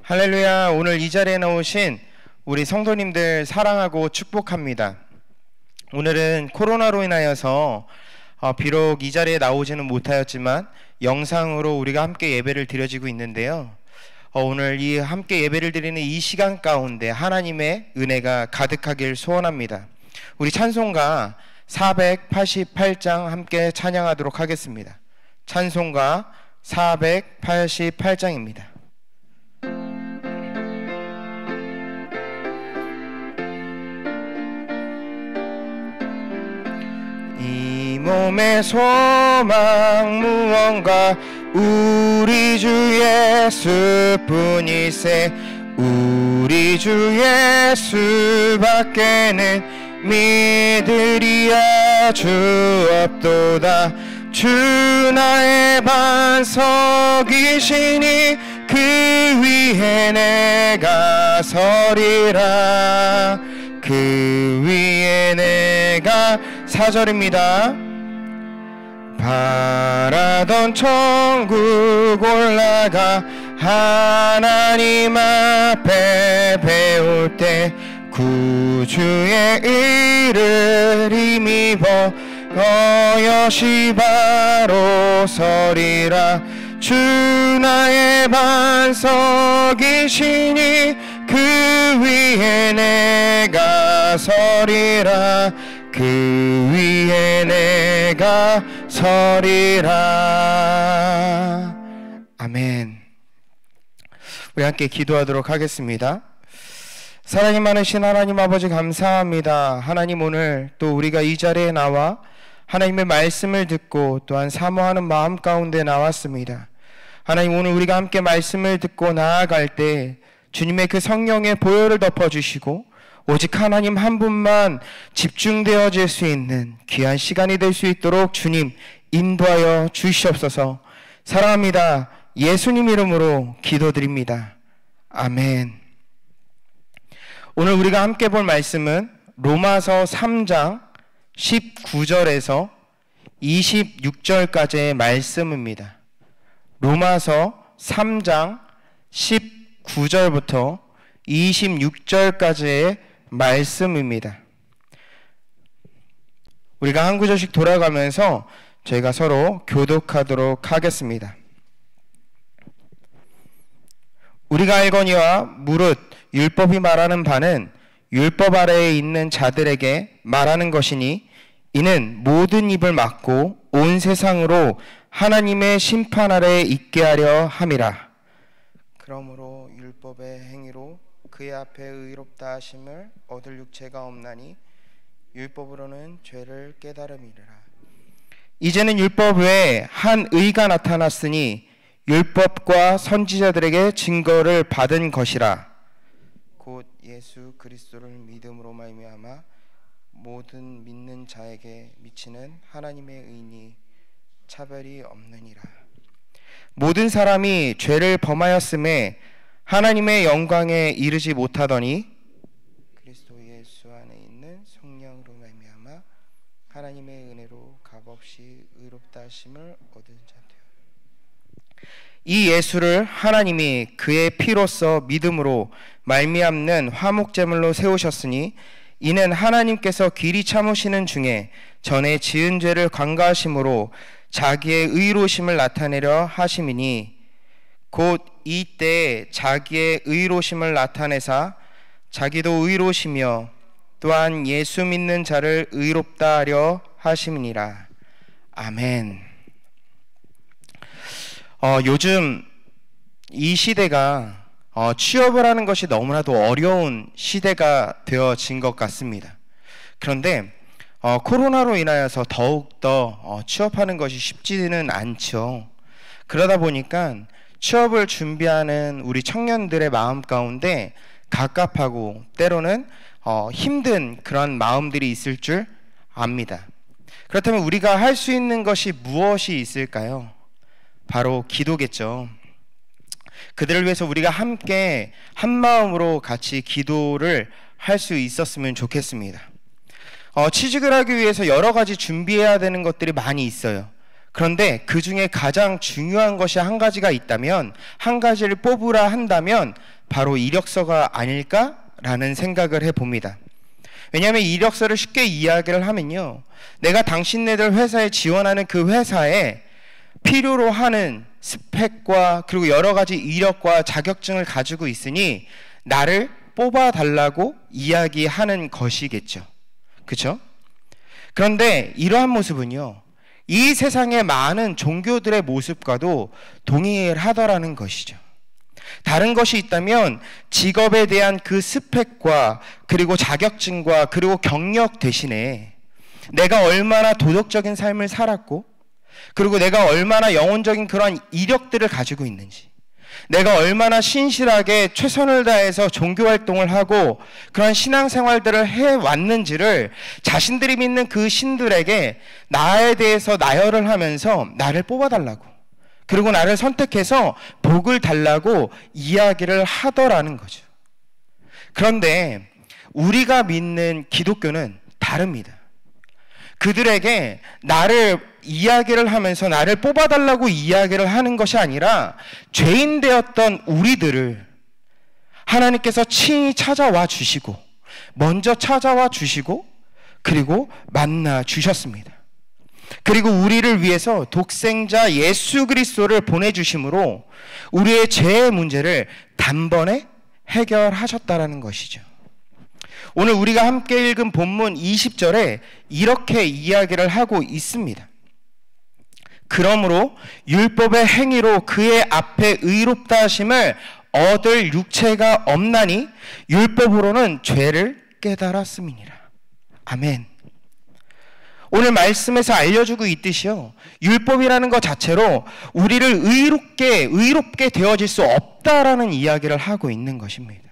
할렐루야. 오늘 이 자리에 나오신 우리 성도님들 사랑하고 축복합니다. 오늘은 코로나로 인하여서 비록 이 자리에 나오지는 못하였지만 영상으로 우리가 함께 예배를 드려지고 있는데요. 오늘 이 함께 예배를 드리는 이 시간 가운데 하나님의 은혜가 가득하길 소원합니다. 우리 찬송가 488장 함께 찬양하도록 하겠습니다. 찬송가 488장입니다. 이 몸의 소망 무언가 우리 주 예수뿐이세. 우리 주 예수밖에는 믿으리야 주 없도다. 주 나의 반석이시니 그 위에 내가 서리라. 그 위에 내가 4절입니다. 바라던 천국 올라가 하나님 앞에 배울 때 구주의 의를 힘입어 어여시 바로 서리라. 주 나의 반석이시니 그 위에 내가 서리라. 그 위에 내가 서리라. 아멘. 우리 함께 기도하도록 하겠습니다. 사랑이 많으신 하나님 아버지 감사합니다. 하나님, 오늘 또 우리가 이 자리에 나와 하나님의 말씀을 듣고 또한 사모하는 마음 가운데 나왔습니다. 하나님, 오늘 우리가 함께 말씀을 듣고 나아갈 때 주님의 그 성령의 보혈을 덮어주시고 오직 하나님 한 분만 집중되어질 수 있는 귀한 시간이 될 수 있도록 주님 인도하여 주시옵소서. 사랑합니다. 예수님 이름으로 기도드립니다. 아멘. 오늘 우리가 함께 볼 말씀은 로마서 3장 19절에서 26절까지의 말씀입니다. 로마서 3장 19절부터 26절까지의 말씀입니다. 우리가 한 구절씩 돌아가면서 저희가 서로 교독하도록 하겠습니다. 우리가 알거니와 무릇 율법이 말하는 바는 율법 아래에 있는 자들에게 말하는 것이니 이는 모든 입을 막고 온 세상으로 하나님의 심판 아래에 있게 하려 함이라. 그러므로 율법의 행위로 그의 앞에 의롭다 하심을 얻을 육체가 없나니 율법으로는 죄를 깨달음이라. 이제는 율법 외에 한 의가 나타났으니 율법과 선지자들에게 증거를 받은 것이라. 곧 예수 그리스도를 믿음으로 말미암아 모든 믿는 자에게 미치는 하나님의 의니 차별이 없느니라. 모든 사람이 죄를 범하였음에 하나님의 영광에 이르지 못하더니 그리스도 예수 안에 있는 성령으로 말미암아 하나님의 은혜로 값없이 의롭다 하심을 얻은 자되어 이 예수를 하나님이 그의 피로써 믿음으로 말미암는 화목제물로 세우셨으니 이는 하나님께서 길이 참으시는 중에 전에 지은 죄를 관가하심으로 자기의 의로우심을 나타내려 하심이니 곧 이때 자기의 의로우심을 나타내사 자기도 의로우시며 또한 예수 믿는 자를 의롭다 하려 하심이니라. 아멘. 요즘 이 시대가 취업을 하는 것이 너무나도 어려운 시대가 되어진 것 같습니다. 그런데 코로나로 인하여서 더욱더 취업하는 것이 쉽지는 않죠. 그러다 보니까 취업을 준비하는 우리 청년들의 마음 가운데 갑갑하고 때로는 힘든 그런 마음들이 있을 줄 압니다. 그렇다면 우리가 할 수 있는 것이 무엇이 있을까요? 바로 기도겠죠. 그들을 위해서 우리가 함께 한 마음으로 같이 기도를 할 수 있었으면 좋겠습니다. 취직을 하기 위해서 여러 가지 준비해야 되는 것들이 많이 있어요. 그런데 그 중에 가장 중요한 것이 한 가지가 있다면, 한 가지를 뽑으라 한다면 바로 이력서가 아닐까라는 생각을 해봅니다. 왜냐하면 이력서를 쉽게 이야기를 하면요, 내가 당신네들 회사에 지원하는 그 회사에 필요로 하는 스펙과 그리고 여러 가지 이력과 자격증을 가지고 있으니 나를 뽑아달라고 이야기하는 것이겠죠. 그렇죠? 그런데 이러한 모습은요, 이 세상의 많은 종교들의 모습과도 동일하더라는 것이죠. 다른 것이 있다면 직업에 대한 그 스펙과 그리고 자격증과 그리고 경력 대신에 내가 얼마나 도덕적인 삶을 살았고, 그리고 내가 얼마나 영혼적인 그러한 이력들을 가지고 있는지, 내가 얼마나 신실하게 최선을 다해서 종교활동을 하고 그런 신앙생활들을 해왔는지를 자신들이 믿는 그 신들에게 나에 대해서 나열을 하면서 나를 뽑아달라고, 그리고 나를 선택해서 복을 달라고 이야기를 하더라는 거죠. 그런데 우리가 믿는 기독교는 다릅니다. 그들에게 나를 이야기를 하면서 나를 뽑아달라고 이야기를 하는 것이 아니라 죄인 되었던 우리들을 하나님께서 친히 찾아와 주시고, 먼저 찾아와 주시고, 그리고 만나 주셨습니다. 그리고 우리를 위해서 독생자 예수 그리스도를 보내주심으로 우리의 죄의 문제를 단번에 해결하셨다라는 것이죠. 오늘 우리가 함께 읽은 본문 20절에 이렇게 이야기를 하고 있습니다. 그러므로 율법의 행위로 그의 앞에 의롭다 하심을 얻을 육체가 없나니 율법으로는 죄를 깨달았음이니라. 아멘. 오늘 말씀에서 알려주고 있듯이요, 율법이라는 것 자체로 우리를 의롭게 되어질 수 없다라는 이야기를 하고 있는 것입니다.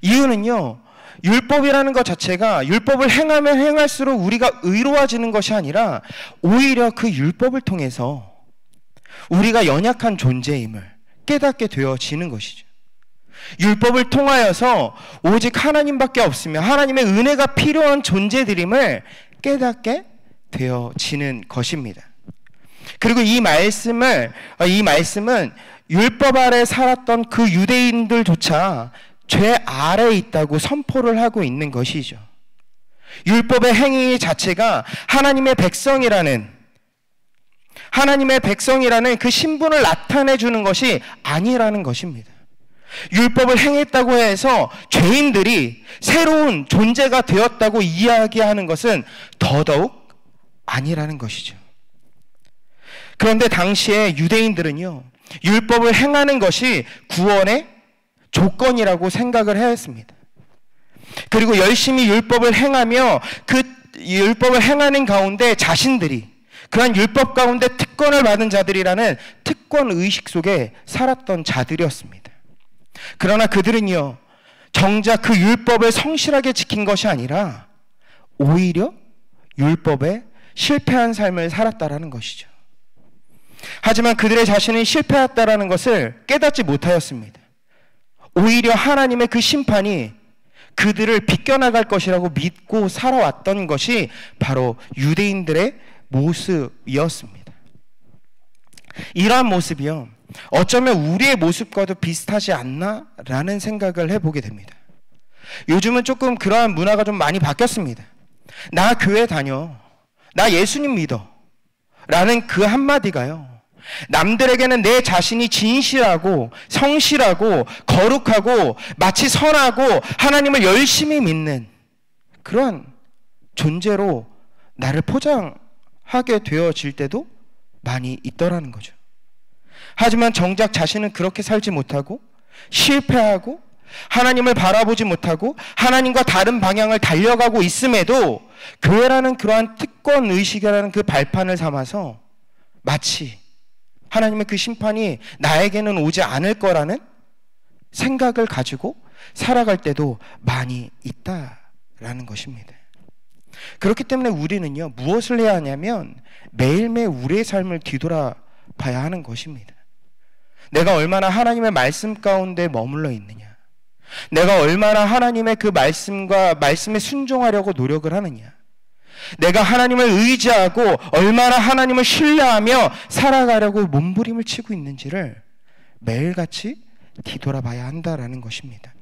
이유는요, 율법이라는 것 자체가 율법을 행하면 행할수록 우리가 의로워지는 것이 아니라 오히려 그 율법을 통해서 우리가 연약한 존재임을 깨닫게 되어지는 것이죠. 율법을 통하여서 오직 하나님밖에 없으며 하나님의 은혜가 필요한 존재들임을 깨닫게 되어지는 것입니다. 그리고 이 말씀은 율법 아래 살았던 그 유대인들조차 죄 아래에 있다고 선포를 하고 있는 것이죠. 율법의 행위 자체가 하나님의 백성이라는 그 신분을 나타내 주는 것이 아니라는 것입니다. 율법을 행했다고 해서 죄인들이 새로운 존재가 되었다고 이야기하는 것은 더더욱 아니라는 것이죠. 그런데 당시에 유대인들은요, 율법을 행하는 것이 구원의 조건이라고 생각을 했습니다. 그리고 열심히 율법을 행하며 그 율법을 행하는 가운데 자신들이 그러한 율법 가운데 특권을 받은 자들이라는 특권 의식 속에 살았던 자들이었습니다. 그러나 그들은요, 정작 그 율법을 성실하게 지킨 것이 아니라 오히려 율법에 실패한 삶을 살았다라는 것이죠. 하지만 그들의 자신이 실패했다라는 것을 깨닫지 못하였습니다. 오히려 하나님의 그 심판이 그들을 비껴나갈 것이라고 믿고 살아왔던 것이 바로 유대인들의 모습이었습니다. 이러한 모습이요, 어쩌면 우리의 모습과도 비슷하지 않나라는 생각을 해보게 됩니다. 요즘은 조금 그러한 문화가 좀 많이 바뀌었습니다. 나 교회 다녀, 나 예수님 믿어 라는 그 한마디가요, 남들에게는 내 자신이 진실하고 성실하고 거룩하고 마치 선하고 하나님을 열심히 믿는 그런 존재로 나를 포장하게 되어질 때도 많이 있더라는 거죠. 하지만 정작 자신은 그렇게 살지 못하고 실패하고 하나님을 바라보지 못하고 하나님과 다른 방향을 달려가고 있음에도 교회라는 그러한 특권 의식이라는 그 발판을 삼아서 마치 하나님의 그 심판이 나에게는 오지 않을 거라는 생각을 가지고 살아갈 때도 많이 있다라는 것입니다. 그렇기 때문에 우리는요, 무엇을 해야 하냐면 매일매일 우리의 삶을 뒤돌아봐야 하는 것입니다. 내가 얼마나 하나님의 말씀 가운데 머물러 있느냐, 내가 얼마나 하나님의 그 말씀에 순종하려고 노력을 하느냐, 내가 하나님을 의지하고 얼마나 하나님을 신뢰하며 살아가려고 몸부림을 치고 있는지를 매일같이 뒤돌아봐야 한다라는 것입니다.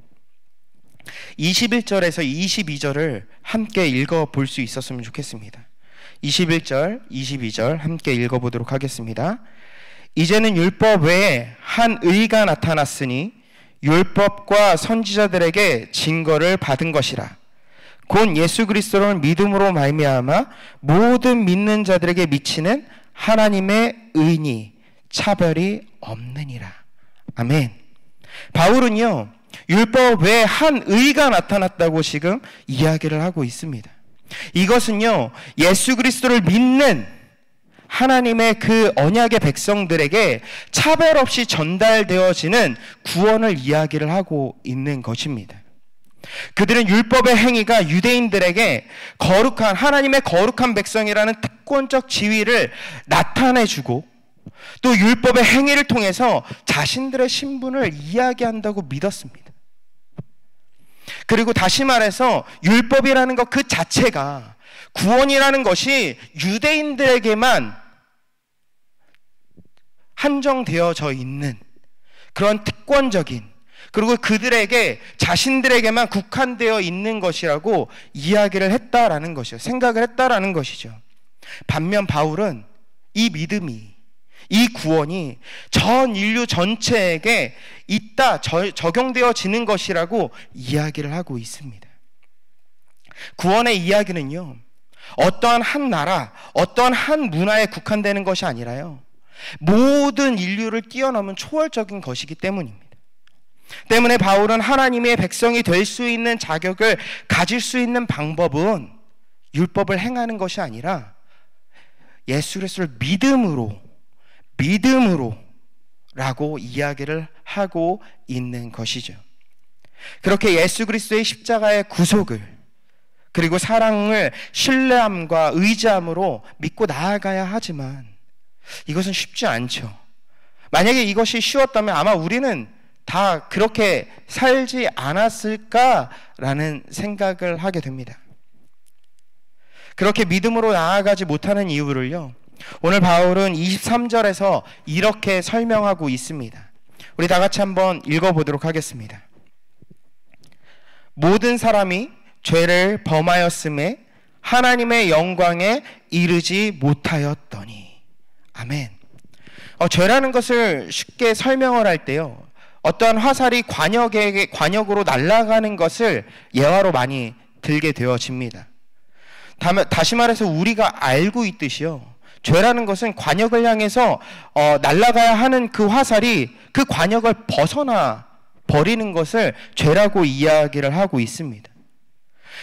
21절에서 22절을 함께 읽어볼 수 있었으면 좋겠습니다. 21절, 22절 함께 읽어보도록 하겠습니다. 이제는 율법 외에 한 의가 나타났으니 율법과 선지자들에게 증거를 받은 것이라. 곧 예수 그리스도를 믿음으로 말미암아 모든 믿는 자들에게 미치는 하나님의 의니 차별이 없느니라. 아멘. 바울은요, 율법 외에 한 의가 나타났다고 지금 이야기를 하고 있습니다. 이것은요, 예수 그리스도를 믿는 하나님의 그 언약의 백성들에게 차별 없이 전달되어지는 구원을 이야기를 하고 있는 것입니다. 그들은 율법의 행위가 유대인들에게 거룩한, 하나님의 거룩한 백성이라는 특권적 지위를 나타내주고, 또 율법의 행위를 통해서 자신들의 신분을 이야기한다고 믿었습니다. 그리고 다시 말해서 율법이라는 것 그 자체가, 구원이라는 것이 유대인들에게만 한정되어져 있는 그런 특권적인, 그리고 그들에게, 자신들에게만 국한되어 있는 것이라고 이야기를 했다라는 것이죠. 생각을 했다라는 것이죠. 반면 바울은 이 믿음이, 이 구원이 전 인류 전체에게 있다, 적용되어지는 것이라고 이야기를 하고 있습니다. 구원의 이야기는요, 어떠한 한 나라, 어떠한 한 문화에 국한되는 것이 아니라요, 모든 인류를 뛰어넘은 초월적인 것이기 때문입니다. 때문에 바울은 하나님의 백성이 될 수 있는 자격을 가질 수 있는 방법은 율법을 행하는 것이 아니라 예수 그리스도를 믿음으로라고 이야기를 하고 있는 것이죠. 그렇게 예수 그리스도의 십자가의 구속을, 그리고 사랑을 신뢰함과 의지함으로 믿고 나아가야 하지만 이것은 쉽지 않죠. 만약에 이것이 쉬웠다면 아마 우리는 다 그렇게 살지 않았을까라는 생각을 하게 됩니다. 그렇게 믿음으로 나아가지 못하는 이유를요, 오늘 바울은 23절에서 이렇게 설명하고 있습니다. 우리 다 같이 한번 읽어보도록 하겠습니다. 모든 사람이 죄를 범하였음에 하나님의 영광에 이르지 못하였더니. 아멘. 죄라는 것을 쉽게 설명을 할 때요, 어떠한 화살이 관역으로 날아가는 것을 예화로 많이 들게 되어집니다. 다시 말해서 우리가 알고 있듯이요, 죄라는 것은 관역을 향해서 날아가야 하는 그 화살이 그 관역을 벗어나 버리는 것을 죄라고 이야기를 하고 있습니다.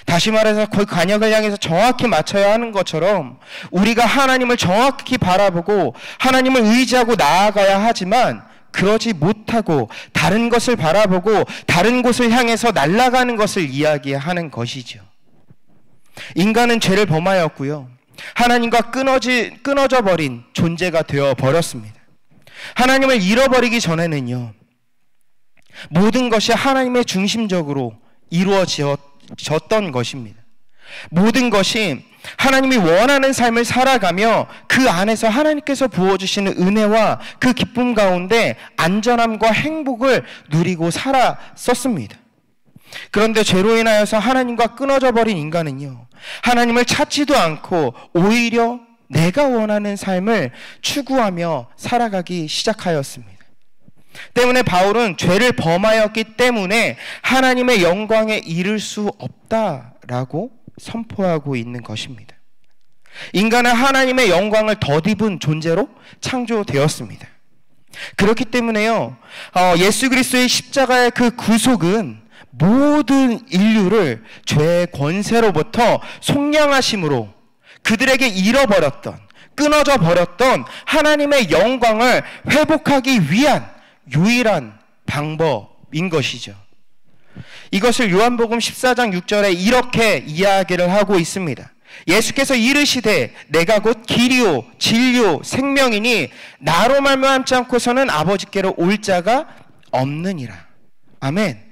다시 말해서 그 관역을 향해서 정확히 맞춰야 하는 것처럼 우리가 하나님을 정확히 바라보고 하나님을 의지하고 나아가야 하지만 그러지 못하고 다른 것을 바라보고 다른 곳을 향해서 날아가는 것을 이야기하는 것이죠. 인간은 죄를 범하였고요, 하나님과 끊어져 버린 존재가 되어 버렸습니다. 하나님을 잃어버리기 전에는요, 모든 것이 하나님의 중심적으로 이루어졌던 것입니다. 모든 것이 하나님이 원하는 삶을 살아가며 그 안에서 하나님께서 부어주시는 은혜와 그 기쁨 가운데 안전함과 행복을 누리고 살았었습니다. 그런데 죄로 인하여서 하나님과 끊어져 버린 인간은요, 하나님을 찾지도 않고 오히려 내가 원하는 삶을 추구하며 살아가기 시작하였습니다. 때문에 바울은 죄를 범하였기 때문에 하나님의 영광에 이를 수 없다라고 선포하고 있는 것입니다. 인간은 하나님의 영광을 덧입은 존재로 창조되었습니다. 그렇기 때문에요, 예수 그리스도의 십자가의 그 구속은 모든 인류를 죄의 권세로부터 속량하심으로 그들에게 잃어버렸던, 끊어져 버렸던 하나님의 영광을 회복하기 위한 유일한 방법인 것이죠. 이것을 요한복음 14장 6절에 이렇게 이야기를 하고 있습니다. 예수께서 이르시되 내가 곧 길이요 진리요 생명이니 나로 말미암지 않고서는 아버지께로 올 자가 없느니라. 아멘.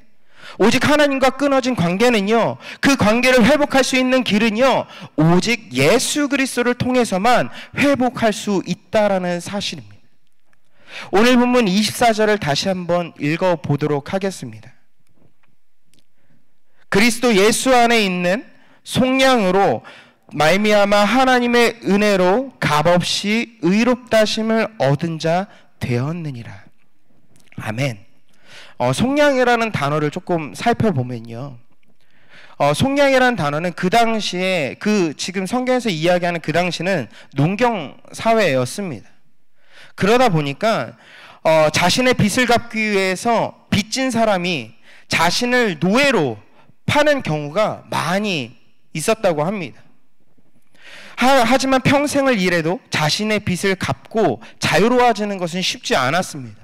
오직 하나님과 끊어진 관계는요, 그 관계를 회복할 수 있는 길은요, 오직 예수 그리스도를 통해서만 회복할 수 있다라는 사실입니다. 오늘 본문 24절을 다시 한번 읽어보도록 하겠습니다. 그리스도 예수 안에 있는 속량으로 말미암아 하나님의 은혜로 값없이 의롭다심을 얻은 자 되었느니라. 아멘. 속량이라는 단어를 조금 살펴보면요, 속량이라는 단어는 그 당시에 지금 성경에서 이야기하는 그 당시는 농경 사회였습니다. 그러다 보니까 자신의 빚을 갚기 위해서 빚진 사람이 자신을 노예로 파는 경우가 많이 있었다고 합니다. 하지만 평생을 일해도 자신의 빚을 갚고 자유로워지는 것은 쉽지 않았습니다.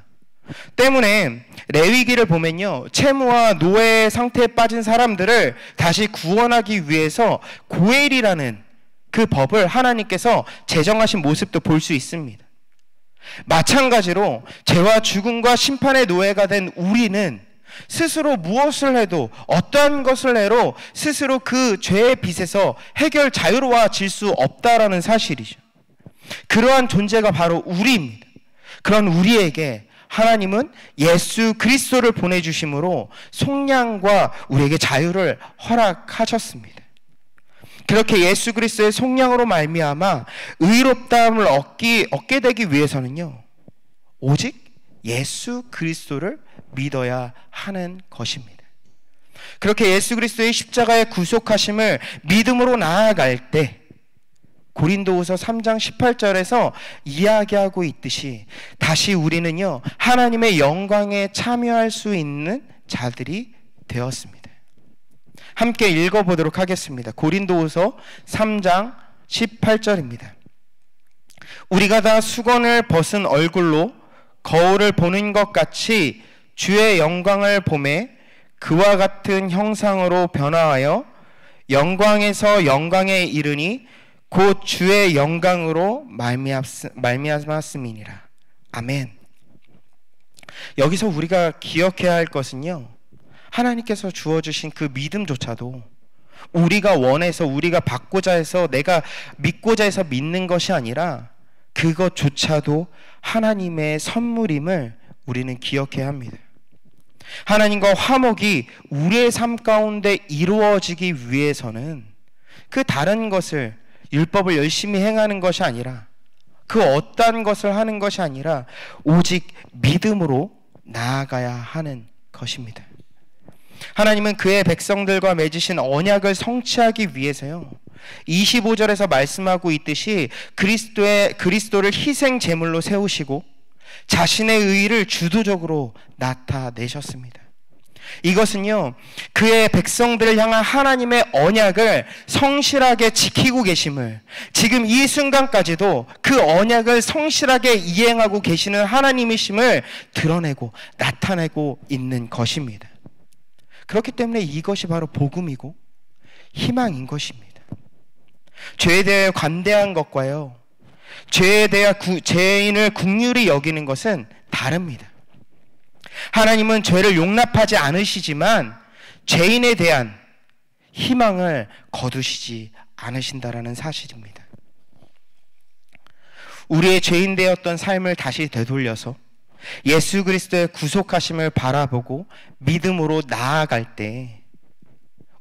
때문에 레위기를 보면요, 채무와 노예 상태에 빠진 사람들을 다시 구원하기 위해서 고엘이라는 그 법을 하나님께서 제정하신 모습도 볼 수 있습니다. 마찬가지로 죄와 죽음과 심판의 노예가 된 우리는 스스로 무엇을 해도, 어떠한 것을 해도 스스로 그 죄의 빚에서 해결 자유로워질 수 없다라는 사실이죠. 그러한 존재가 바로 우리입니다. 그런 우리에게 하나님은 예수 그리스도를 보내주심으로 속량과 우리에게 자유를 허락하셨습니다. 그렇게 예수 그리스도의 속량으로 말미암아 의롭다함을 얻게 되기 위해서는요, 오직 예수 그리스도를 믿어야 하는 것입니다. 그렇게 예수 그리스도의 십자가의 구속하심을 믿음으로 나아갈 때 고린도후서 3장 18절에서 이야기하고 있듯이 다시 우리는요, 하나님의 영광에 참여할 수 있는 자들이 되었습니다. 함께 읽어보도록 하겠습니다. 고린도후서 3장 18절입니다. 우리가 다 수건을 벗은 얼굴로 거울을 보는 것 같이 주의 영광을 보매 그와 같은 형상으로 변화하여 영광에서 영광에 이르니 곧 주의 영광으로 말미암았음이니라. 아멘. 여기서 우리가 기억해야 할 것은요, 하나님께서 주어주신 그 믿음조차도 우리가 원해서, 우리가 받고자 해서, 내가 믿고자 해서 믿는 것이 아니라 그것조차도 하나님의 선물임을 우리는 기억해야 합니다. 하나님과 화목이 우리의 삶 가운데 이루어지기 위해서는 그 다른 것을, 율법을 열심히 행하는 것이 아니라, 그 어떠한 것을 하는 것이 아니라 오직 믿음으로 나아가야 하는 것입니다. 하나님은 그의 백성들과 맺으신 언약을 성취하기 위해서요, 25절에서 말씀하고 있듯이 그리스도를 희생 제물로 세우시고 자신의 의의를 주도적으로 나타내셨습니다. 이것은요, 그의 백성들을 향한 하나님의 언약을 성실하게 지키고 계심을, 지금 이 순간까지도 그 언약을 성실하게 이행하고 계시는 하나님이심을 드러내고 나타내고 있는 것입니다. 그렇기 때문에 이것이 바로 복음이고 희망인 것입니다. 죄에 대해 관대한 것과요, 죄에 대해 죄인을 긍휼히 여기는 것은 다릅니다. 하나님은 죄를 용납하지 않으시지만 죄인에 대한 희망을 거두시지 않으신다라는 사실입니다. 우리의 죄인 되었던 삶을 다시 되돌려서 예수 그리스도의 구속하심을 바라보고 믿음으로 나아갈 때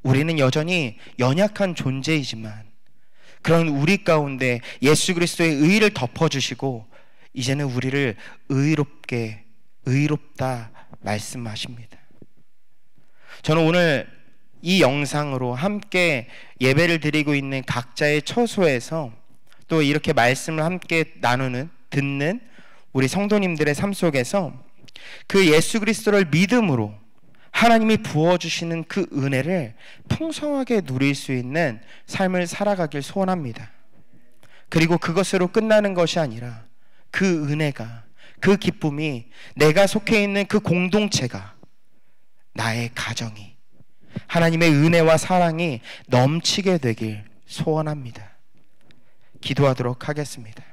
우리는 여전히 연약한 존재이지만 그런 우리 가운데 예수 그리스도의 의를 덮어주시고 이제는 우리를 의롭다 말씀하십니다. 저는 오늘 이 영상으로 함께 예배를 드리고 있는 각자의 처소에서 또 이렇게 말씀을 함께 듣는 우리 성도님들의 삶 속에서 그 예수 그리스도를 믿음으로 하나님이 부어주시는 그 은혜를 풍성하게 누릴 수 있는 삶을 살아가길 소원합니다. 그리고 그것으로 끝나는 것이 아니라 그 은혜가, 그 기쁨이, 내가 속해 있는 그 공동체가, 나의 가정이 하나님의 은혜와 사랑이 넘치게 되길 소원합니다. 기도하도록 하겠습니다.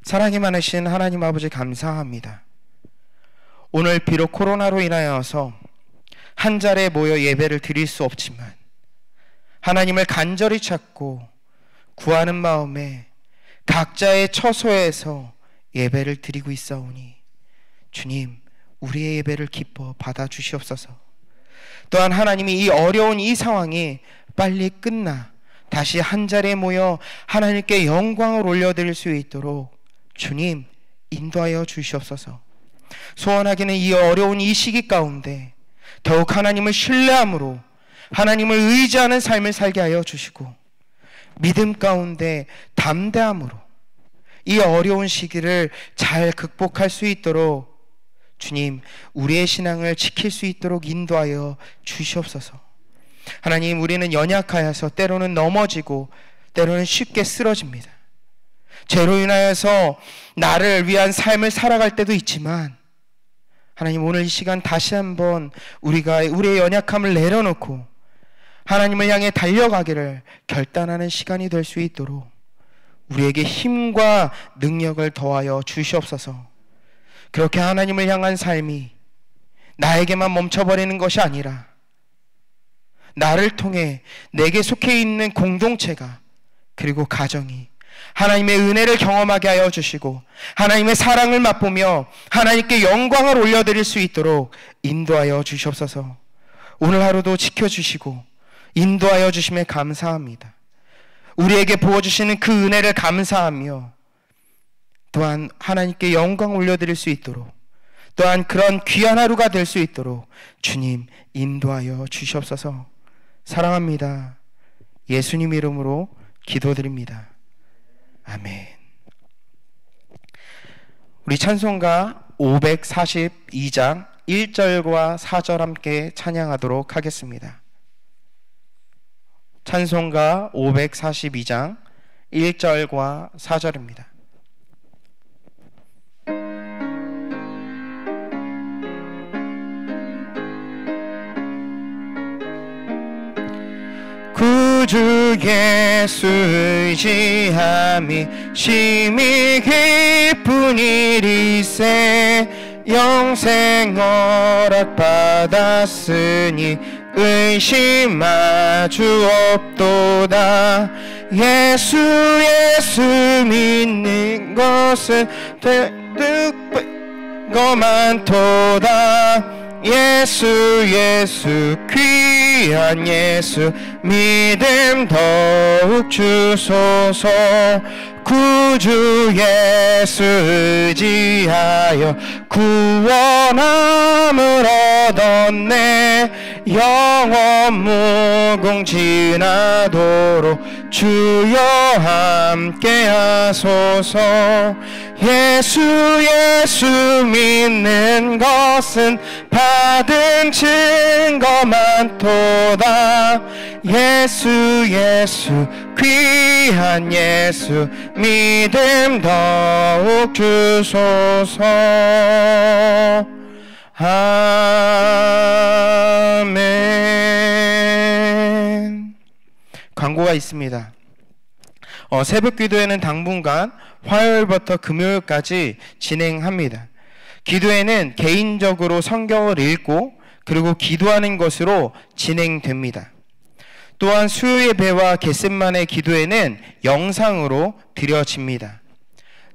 사랑이 많으신 하나님 아버지 감사합니다. 오늘 비록 코로나로 인하여서 한 자리에 모여 예배를 드릴 수 없지만 하나님을 간절히 찾고 구하는 마음에 각자의 처소에서 예배를 드리고 있사오니 주님, 우리의 예배를 기뻐 받아주시옵소서. 또한 하나님이 이 어려운 이 상황이 빨리 끝나 다시 한 자리에 모여 하나님께 영광을 올려드릴 수 있도록 주님 인도하여 주시옵소서. 소원하기는 이 어려운 이 시기 가운데 더욱 하나님을 신뢰함으로 하나님을 의지하는 삶을 살게 하여 주시고 믿음 가운데 담대함으로 이 어려운 시기를 잘 극복할 수 있도록 주님, 우리의 신앙을 지킬 수 있도록 인도하여 주시옵소서. 하나님, 우리는 연약하여서 때로는 넘어지고 때로는 쉽게 쓰러집니다. 죄로 인하여서 나를 위한 삶을 살아갈 때도 있지만 하나님, 오늘 이 시간 다시 한번 우리가 우리의 연약함을 내려놓고 하나님을 향해 달려가기를 결단하는 시간이 될 수 있도록 우리에게 힘과 능력을 더하여 주시옵소서. 그렇게 하나님을 향한 삶이 나에게만 멈춰버리는 것이 아니라 나를 통해 내게 속해 있는 공동체가 그리고 가정이 하나님의 은혜를 경험하게 하여 주시고 하나님의 사랑을 맛보며 하나님께 영광을 올려드릴 수 있도록 인도하여 주시옵소서. 오늘 하루도 지켜주시고 인도하여 주심에 감사합니다. 우리에게 부어주시는 그 은혜를 감사하며 또한 하나님께 영광 올려드릴 수 있도록 또한 그런 귀한 하루가 될 수 있도록 주님 인도하여 주시옵소서. 사랑합니다. 예수님 이름으로 기도드립니다. 아멘. 우리 찬송가 542장 1절과 4절 함께 찬양하도록 하겠습니다. 찬송가 542장 1절과 4절입니다. 구주 예수 의지함이 심히 기쁜 일이세 영생 허락받았으니 의심마주 없도다. 예수 믿는 것은 득거 많도다. 예수 귀한 예수 믿음 더욱 주소서. 구주 예수 의지하여 구원함을 얻었네. 영원 무궁지나도록 주여 함께 하소서. 예수 믿는 것은 받은 증거 많도다. 예수 귀한 예수 믿음 더욱 주소서. 아멘. 광고가 있습니다. 새벽 기도회는 당분간 화요일부터 금요일까지 진행합니다. 기도회는 개인적으로 성경을 읽고 그리고 기도하는 것으로 진행됩니다. 또한 수요 예배와 겟셋만의 기도회는 영상으로 드려집니다.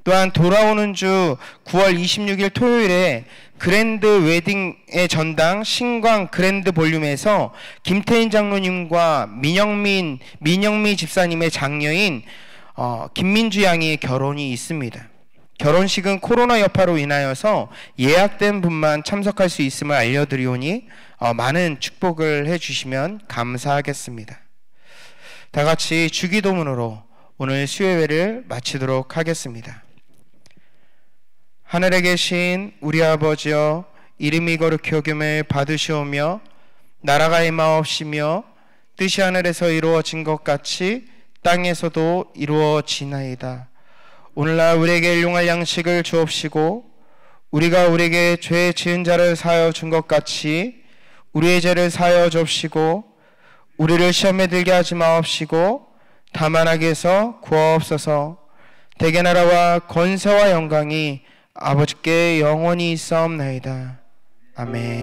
또한 돌아오는 주 9월 26일 토요일에 그랜드 웨딩의 전당 신광 그랜드 볼륨에서 김태인 장로님과 민영미 집사님의 장녀인 김민주 양의 결혼이 있습니다. 결혼식은 코로나 여파로 인하여서 예약된 분만 참석할 수 있음을 알려드리오니 많은 축복을 해주시면 감사하겠습니다. 다 같이 주기도문으로 오늘 수요예배를 마치도록 하겠습니다. 하늘에 계신 우리 아버지여, 이름이 거룩히 여김을 받으시오며 나라가 임하옵시며 뜻이 하늘에서 이루어진 것 같이 땅에서도 이루어지나이다. 오늘날 우리에게 일용할 양식을 주옵시고 우리가 우리에게 죄 지은 자를 사하여 준 것 같이 우리의 죄를 사하여 주옵시고 우리를 시험에 들게 하지 마옵시고 다만 악에서 구하옵소서. 대개 나라와 권세와 영광이 아버지께 영원히 있사옵나이다. 아멘.